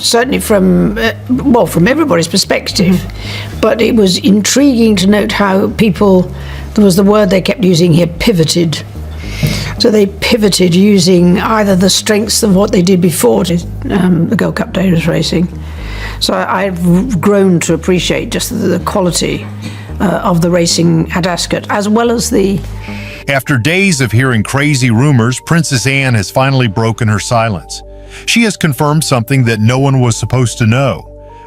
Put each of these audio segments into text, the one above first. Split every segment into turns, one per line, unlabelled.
certainly from everybody's perspective. But it was intriguing to note how people, there was the word they kept using here, pivoted. So they pivoted using either the strengths of what they did before the Gold Cup Days racing. So I've grown to appreciate just the quality of the racing at Ascot, as well as the...
After days of hearing crazy rumors, Princess Anne has finally broken her silence. She has confirmed something that no one was supposed to know.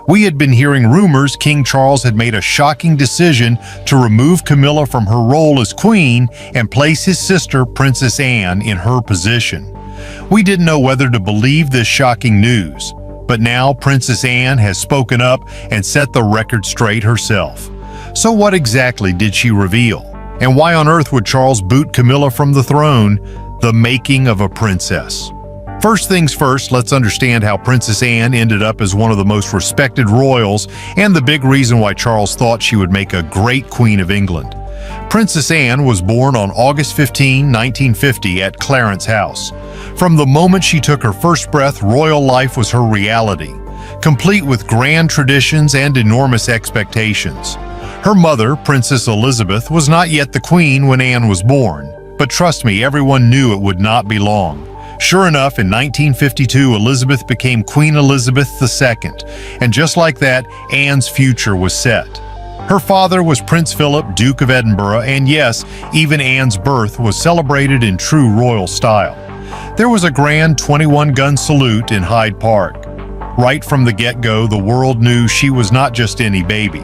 We had been hearing rumors King Charles had made a shocking decision to remove Camilla from her role as queen and place his sister, Princess Anne, in her position. We didn't know whether to believe this shocking news, but now Princess Anne has spoken up and set the record straight herself. So what exactly did she reveal? And why on earth would Charles boot Camilla from the throne? The making of a princess. First things first, let's understand how Princess Anne ended up as one of the most respected royals and the big reason why Charles thought she would make a great Queen of England. Princess Anne was born on August 15, 1950 at Clarence House. From the moment she took her first breath, royal life was her reality, complete with grand traditions and enormous expectations. Her mother, Princess Elizabeth, was not yet the queen when Anne was born, but trust me, everyone knew it would not be long. Sure enough, in 1952, Elizabeth became Queen Elizabeth II, and just like that, Anne's future was set. Her father was Prince Philip, Duke of Edinburgh, and yes, even Anne's birth was celebrated in true royal style. There was a grand 21-gun salute in Hyde Park. Right from the get-go, the world knew she was not just any baby.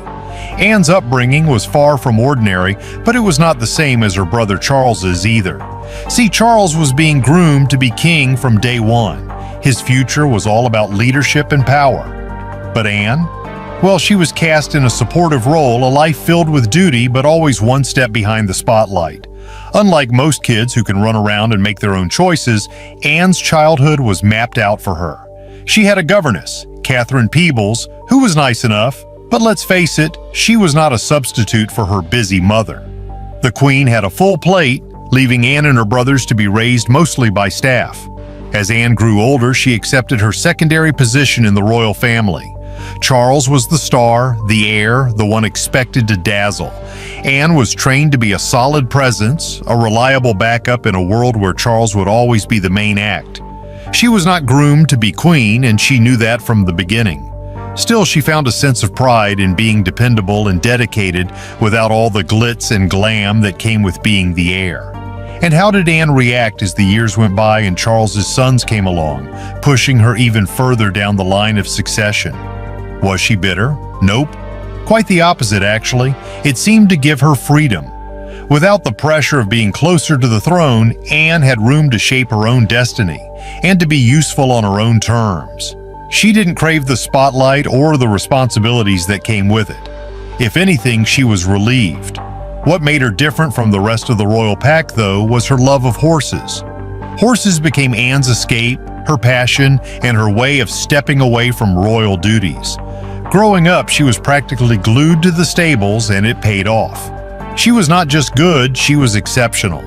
Anne's upbringing was far from ordinary, but it was not the same as her brother Charles's either. See, Charles was being groomed to be king from day one. His future was all about leadership and power. But Anne? Well, she was cast in a supportive role, a life filled with duty, but always one step behind the spotlight. Unlike most kids who can run around and make their own choices, Anne's childhood was mapped out for her. She had a governess, Catherine Peebles, who was nice enough, but let's face it, she was not a substitute for her busy mother. The Queen had a full plate, leaving Anne and her brothers to be raised mostly by staff. As Anne grew older, she accepted her secondary position in the royal family. Charles was the star, the heir, the one expected to dazzle. Anne was trained to be a solid presence, a reliable backup in a world where Charles would always be the main act. She was not groomed to be queen, and she knew that from the beginning. Still, she found a sense of pride in being dependable and dedicated without all the glitz and glam that came with being the heir. And how did Anne react as the years went by and Charles's sons came along, pushing her even further down the line of succession? Was she bitter? Nope. Quite the opposite, actually. It seemed to give her freedom. Without the pressure of being closer to the throne, Anne had room to shape her own destiny and to be useful on her own terms. She didn't crave the spotlight or the responsibilities that came with it. If anything, she was relieved. What made her different from the rest of the royal pack, though, was her love of horses. Horses became Anne's escape, her passion, and her way of stepping away from royal duties. Growing up, she was practically glued to the stables, and it paid off. She was not just good, she was exceptional.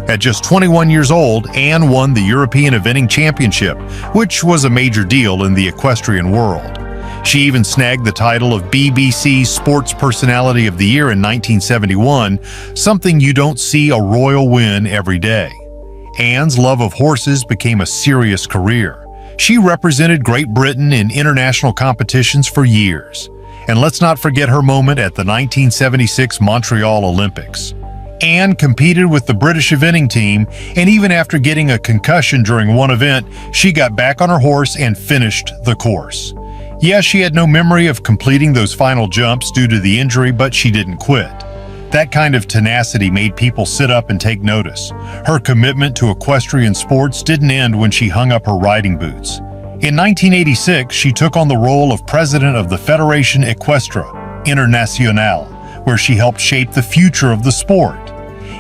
At just 21 years old, Anne won the European Eventing Championship, which was a major deal in the equestrian world. She even snagged the title of BBC Sports Personality of the Year in 1971, something you don't see a royal win every day. Anne's love of horses became a serious career. She represented Great Britain in international competitions for years. And let's not forget her moment at the 1976 Montreal Olympics. Anne competed with the British eventing team, and even after getting a concussion during one event, she got back on her horse and finished the course. Yes, she had no memory of completing those final jumps due to the injury, but she didn't quit. That kind of tenacity made people sit up and take notice. Her commitment to equestrian sports didn't end when she hung up her riding boots. In 1986, she took on the role of president of the Fédération Équestre Internationale, where she helped shape the future of the sport.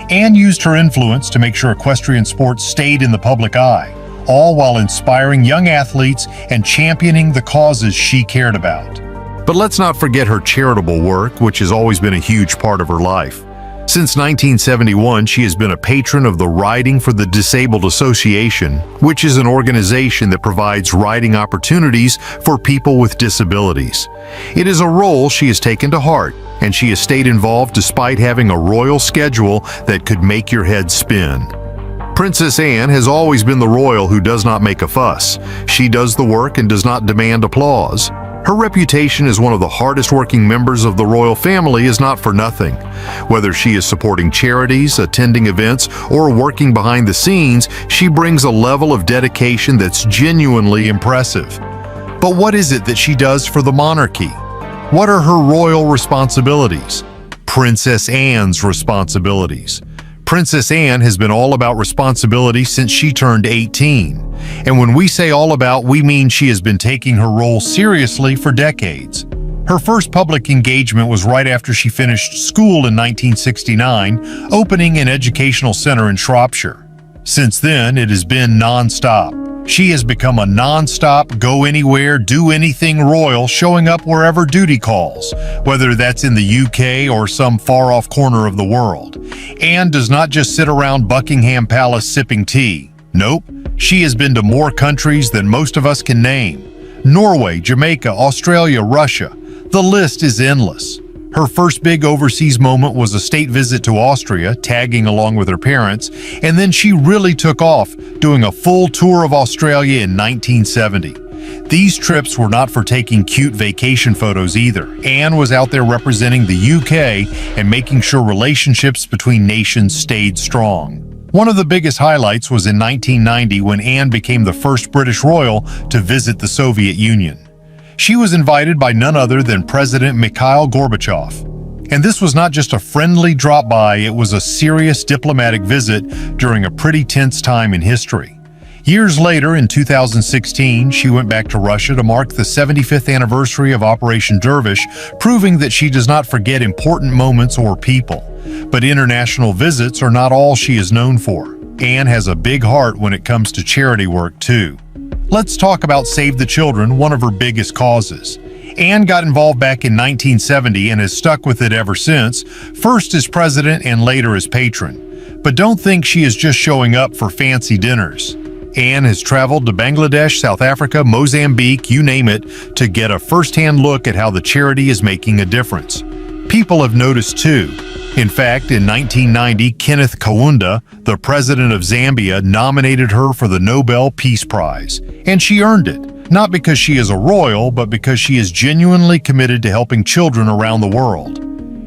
Anne used her influence to make sure equestrian sports stayed in the public eye, all while inspiring young athletes and championing the causes she cared about. But let's not forget her charitable work, which has always been a huge part of her life. Since 1971, she has been a patron of the Riding for the Disabled Association, which is an organization that provides riding opportunities for people with disabilities. It is a role she has taken to heart, and she has stayed involved despite having a royal schedule that could make your head spin. Princess Anne has always been the royal who does not make a fuss. She does the work and does not demand applause. Her reputation as one of the hardest working members of the royal family is not for nothing. Whether she is supporting charities, attending events, or working behind the scenes, she brings a level of dedication that's genuinely impressive. But what is it that she does for the monarchy? What are her royal responsibilities? Princess Anne's responsibilities. Princess Anne has been all about responsibility since she turned 18. And when we say all about, we mean she has been taking her role seriously for decades. Her first public engagement was right after she finished school in 1969, opening an educational center in Shropshire. Since then, it has been non-stop. She has become a non-stop, go anywhere, do anything royal, showing up wherever duty calls, whether that's in the UK or some far-off corner of the world. Anne does not just sit around Buckingham Palace sipping tea. Nope, she has been to more countries than most of us can name. Norway, Jamaica, Australia, Russia. The list is endless. Her first big overseas moment was a state visit to Austria, tagging along with her parents, and then she really took off, doing a full tour of Australia in 1970. These trips were not for taking cute vacation photos either. Anne was out there representing the UK and making sure relationships between nations stayed strong. One of the biggest highlights was in 1990 when Anne became the first British royal to visit the Soviet Union. She was invited by none other than President Mikhail Gorbachev. And this was not just a friendly drop by, it was a serious diplomatic visit during a pretty tense time in history. Years later, in 2016, she went back to Russia to mark the 75th anniversary of Operation Dervish, proving that she does not forget important moments or people. But international visits are not all she is known for. Anne has a big heart when it comes to charity work, too. Let's talk about Save the Children, one of her biggest causes. Anne got involved back in 1970 and has stuck with it ever since, first as president and later as patron. But don't think she is just showing up for fancy dinners. Anne has traveled to Bangladesh, South Africa, Mozambique, you name it, to get a first-hand look at how the charity is making a difference. People have noticed too. In fact, in 1990, Kenneth Kaunda, the president of Zambia, nominated her for the Nobel Peace Prize. And she earned it, not because she is a royal, but because she is genuinely committed to helping children around the world.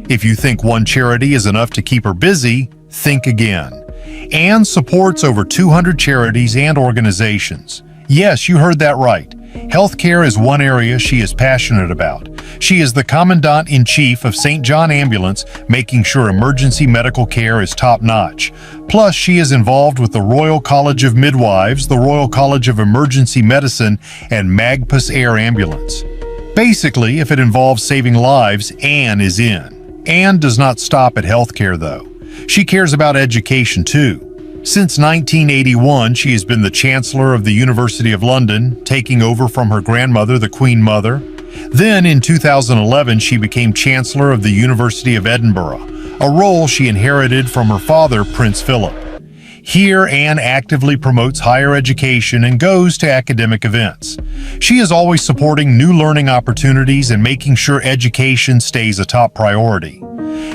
If you think one charity is enough to keep her busy, think again. Anne supports over 200 charities and organizations. Yes, you heard that right. Healthcare is one area she is passionate about. She is the Commandant-in-Chief of St. John Ambulance, making sure emergency medical care is top-notch. Plus, she is involved with the Royal College of Midwives, the Royal College of Emergency Medicine, and Magpus Air Ambulance. Basically, if it involves saving lives, Anne is in. Anne does not stop at healthcare, though. She cares about education, too. Since 1981, she has been the Chancellor of the University of London, taking over from her grandmother, the Queen Mother. Then, in 2011, she became Chancellor of the University of Edinburgh, a role she inherited from her father, Prince Philip. Here, Anne actively promotes higher education and goes to academic events. She is always supporting new learning opportunities and making sure education stays a top priority.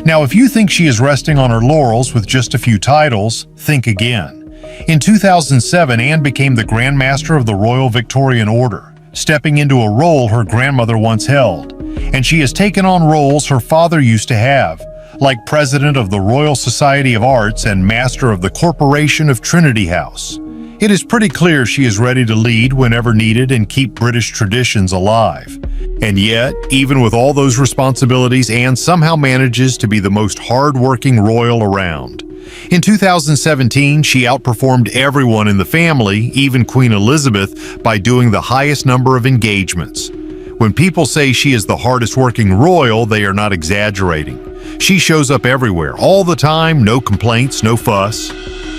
Now, if you think she is resting on her laurels with just a few titles, think again. In 2007, Anne became the Grand Master of the Royal Victorian Order, stepping into a role her grandmother once held. And she has taken on roles her father used to have, like President of the Royal Society of Arts and Master of the Corporation of Trinity House. It is pretty clear she is ready to lead whenever needed and keep British traditions alive. And yet, even with all those responsibilities, Anne somehow manages to be the most hard-working royal around. In 2017, she outperformed everyone in the family, even Queen Elizabeth, by doing the highest number of engagements. When people say she is the hardest-working royal, they are not exaggerating. She shows up everywhere, all the time, no complaints, no fuss.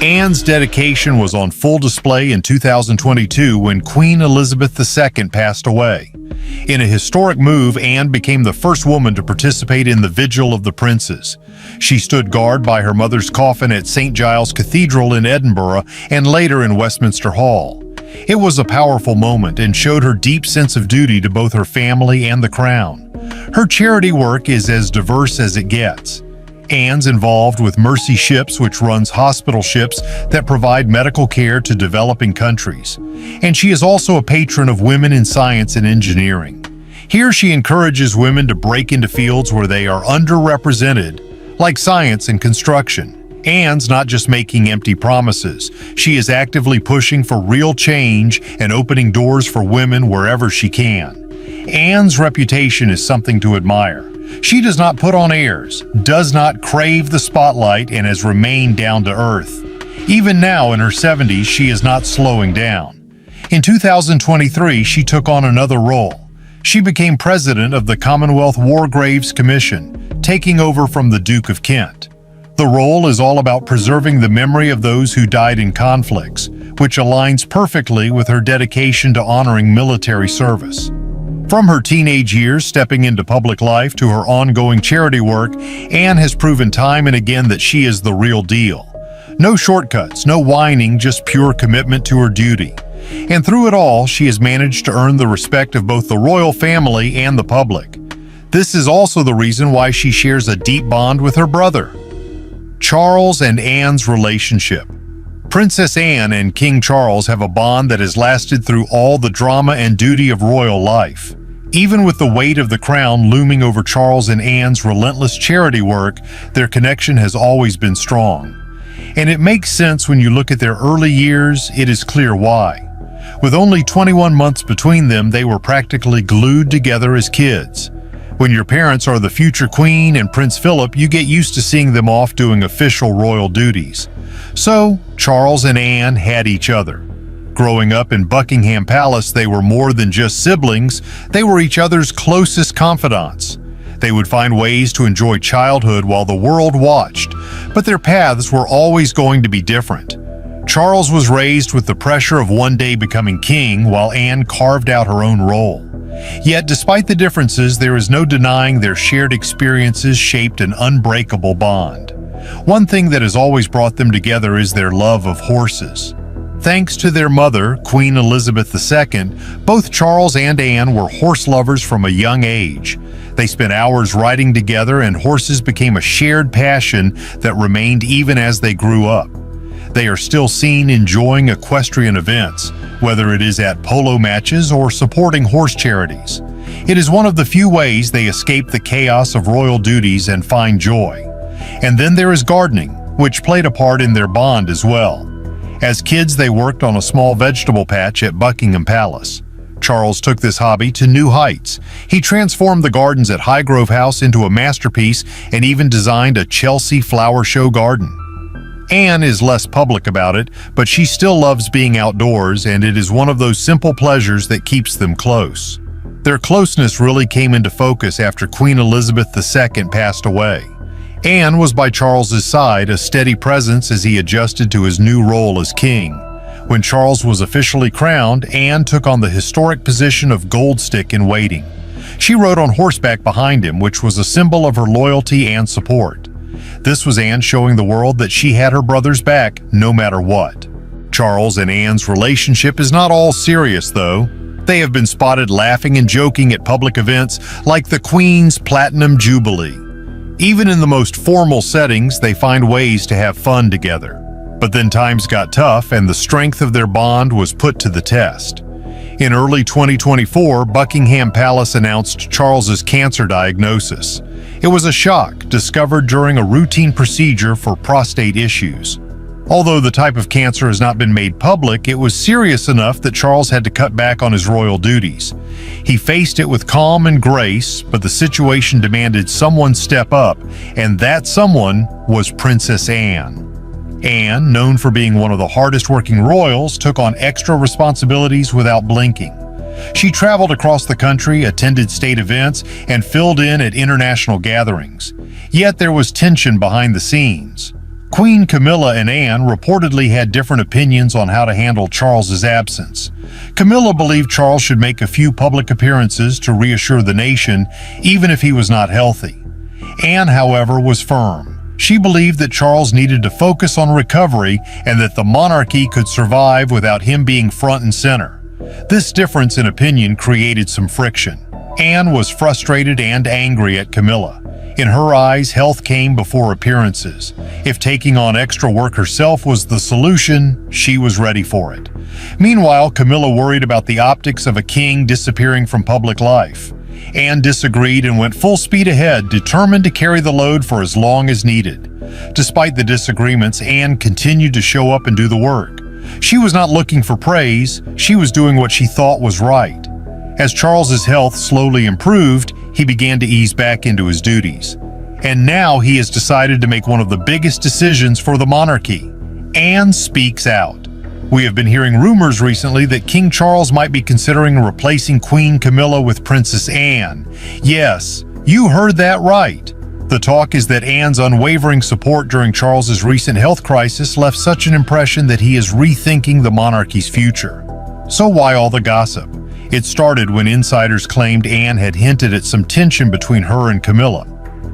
Anne's dedication was on full display in 2022 when Queen Elizabeth II passed away. In a historic move, Anne became the first woman to participate in the Vigil of the Princes. She stood guard by her mother's coffin at St. Giles Cathedral in Edinburgh and later in Westminster Hall. It was a powerful moment and showed her deep sense of duty to both her family and the crown. Her charity work is as diverse as it gets. Anne's involved with Mercy Ships, which runs hospital ships that provide medical care to developing countries. And she is also a patron of women in science and engineering. Here she encourages women to break into fields where they are underrepresented, like science and construction. Anne's not just making empty promises. She is actively pushing for real change and opening doors for women wherever she can. Anne's reputation is something to admire. She does not put on airs, does not crave the spotlight, and has remained down to earth. Even now in her 70s, she is not slowing down. In 2023, she took on another role. She became president of the Commonwealth War Graves Commission, taking over from the Duke of Kent. The role is all about preserving the memory of those who died in conflicts, which aligns perfectly with her dedication to honoring military service. From her teenage years stepping into public life to her ongoing charity work, Anne has proven time and again that she is the real deal. No shortcuts, no whining, just pure commitment to her duty. And through it all, she has managed to earn the respect of both the royal family and the public. This is also the reason why she shares a deep bond with her brother. Charles and Anne's relationship. Princess Anne and King Charles have a bond that has lasted through all the drama and duty of royal life. Even with the weight of the crown looming over Charles and Anne's relentless charity work, their connection has always been strong. And it makes sense when you look at their early years. It is clear why. With only 21 months between them, they were practically glued together as kids. When your parents are the future Queen and Prince Philip, you get used to seeing them off doing official royal duties. So, Charles and Anne had each other. Growing up in Buckingham Palace, they were more than just siblings, they were each other's closest confidants. They would find ways to enjoy childhood while the world watched, but their paths were always going to be different. Charles was raised with the pressure of one day becoming king, while Anne carved out her own role. Yet, despite the differences, there is no denying their shared experiences shaped an unbreakable bond. One thing that has always brought them together is their love of horses. Thanks to their mother, Queen Elizabeth II, both Charles and Anne were horse lovers from a young age. They spent hours riding together, and horses became a shared passion that remained even as they grew up. They are still seen enjoying equestrian events, whether it is at polo matches or supporting horse charities. It is one of the few ways they escape the chaos of royal duties and find joy. And then there is gardening, which played a part in their bond as well. As kids, they worked on a small vegetable patch at Buckingham Palace. Charles took this hobby to new heights. He transformed the gardens at Highgrove House into a masterpiece and even designed a Chelsea flower show garden. Anne is less public about it, but she still loves being outdoors, and it is one of those simple pleasures that keeps them close. Their closeness really came into focus after Queen Elizabeth II passed away. Anne was by Charles's side, a steady presence as he adjusted to his new role as king. When Charles was officially crowned, Anne took on the historic position of gold stick in waiting. She rode on horseback behind him, which was a symbol of her loyalty and support. This was Anne showing the world that she had her brother's back, no matter what. Charles and Anne's relationship is not all serious, though. They have been spotted laughing and joking at public events like the Queen's Platinum Jubilee. Even in the most formal settings, they find ways to have fun together. But then times got tough, and the strength of their bond was put to the test. In early 2024, Buckingham Palace announced Charles's cancer diagnosis. It was a shock, discovered during a routine procedure for prostate issues. Although the type of cancer has not been made public, it was serious enough that Charles had to cut back on his royal duties. He faced it with calm and grace, but the situation demanded someone step up, and that someone was Princess Anne. Anne, known for being one of the hardest-working royals, took on extra responsibilities without blinking. She traveled across the country, attended state events, and filled in at international gatherings. Yet there was tension behind the scenes. Queen Camilla and Anne reportedly had different opinions on how to handle Charles's absence. Camilla believed Charles should make a few public appearances to reassure the nation, even if he was not healthy. Anne, however, was firm. She believed that Charles needed to focus on recovery and that the monarchy could survive without him being front and center. This difference in opinion created some friction. Anne was frustrated and angry at Camilla. In her eyes, health came before appearances. If taking on extra work herself was the solution, she was ready for it. Meanwhile, Camilla worried about the optics of a king disappearing from public life. Anne disagreed and went full speed ahead, determined to carry the load for as long as needed. Despite the disagreements, Anne continued to show up and do the work. She was not looking for praise, she was doing what she thought was right. As Charles's health slowly improved, he began to ease back into his duties. And now he has decided to make one of the biggest decisions for the monarchy. Anne speaks out. We have been hearing rumors recently that King Charles might be considering replacing Queen Camilla with Princess Anne. Yes, you heard that right. The talk is that Anne's unwavering support during Charles's recent health crisis left such an impression that he is rethinking the monarchy's future. So why all the gossip? It started when insiders claimed Anne had hinted at some tension between her and Camilla.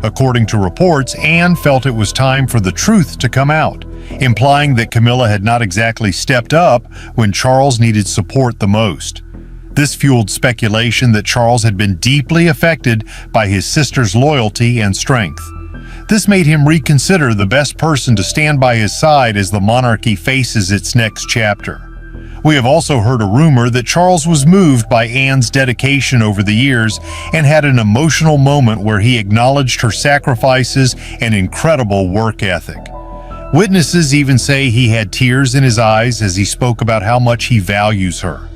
According to reports, Anne felt it was time for the truth to come out, implying that Camilla had not exactly stepped up when Charles needed support the most. This fueled speculation that Charles had been deeply affected by his sister's loyalty and strength. This made him reconsider the best person to stand by his side as the monarchy faces its next chapter. We have also heard a rumor that Charles was moved by Anne's dedication over the years and had an emotional moment where he acknowledged her sacrifices and incredible work ethic. Witnesses even say he had tears in his eyes as he spoke about how much he values her.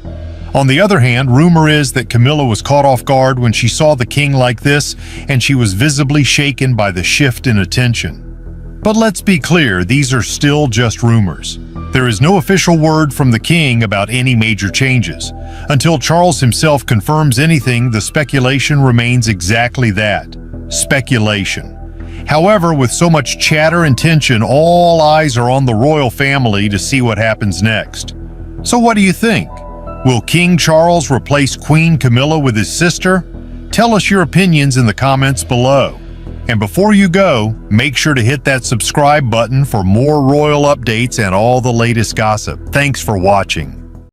On the other hand, rumor is that Camilla was caught off guard when she saw the king like this, and she was visibly shaken by the shift in attention. But let's be clear, these are still just rumors. There is no official word from the king about any major changes. Until Charles himself confirms anything, the speculation remains exactly that, speculation. However, with so much chatter and tension, all eyes are on the royal family to see what happens next. So what do you think? Will King Charles replace Queen Camilla with his sister? Tell us your opinions in the comments below. And before you go, make sure to hit that subscribe button for more royal updates and all the latest gossip. Thanks for watching.